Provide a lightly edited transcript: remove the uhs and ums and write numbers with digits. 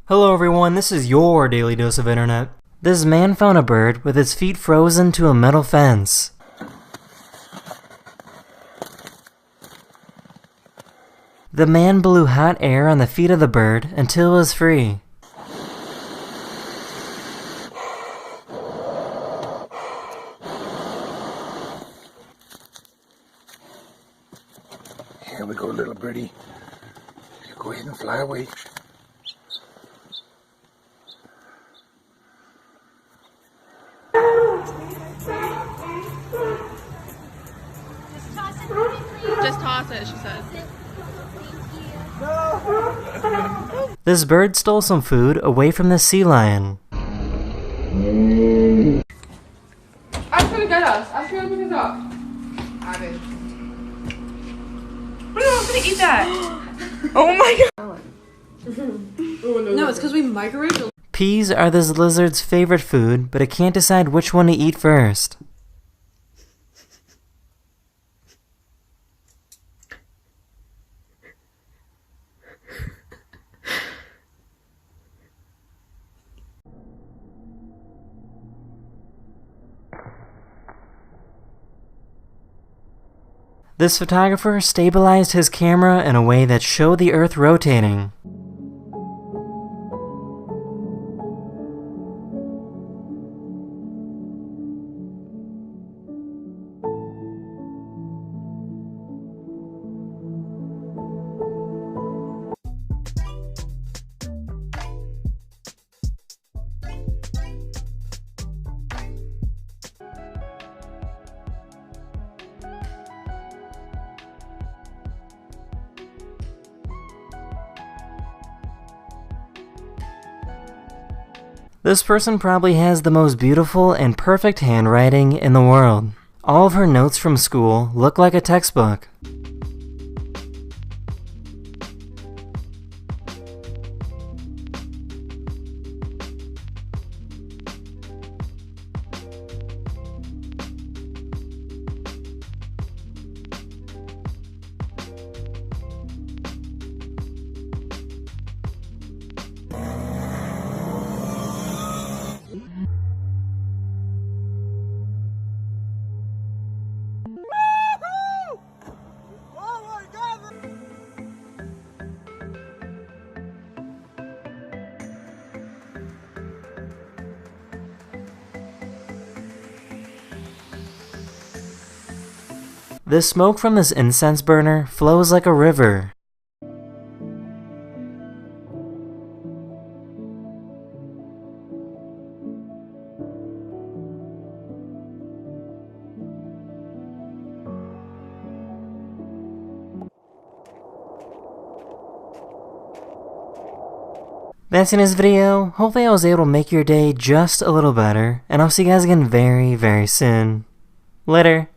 Hello everyone, this is your daily dose of internet. This man found a bird with its feet frozen to a metal fence. The man blew hot air on the feet of the bird until it was free. Here we go, little birdie. Go ahead and fly away. Just toss it, she said. This bird stole some food away from the sea lion. I was gonna get us. I was gonna pick us up. I did. No, I'm gonna eat that. Oh my god. No, it's because we microwaved it. Peas are this lizard's favorite food, but it can't decide which one to eat first. This photographer stabilized his camera in a way that showed the Earth rotating. This person probably has the most beautiful and perfect handwriting in the world. All of her notes from school look like a textbook. The smoke from this incense burner flows like a river. That's in this video. Hopefully I was able to make your day just a little better, and I'll see you guys again very, very soon. Later.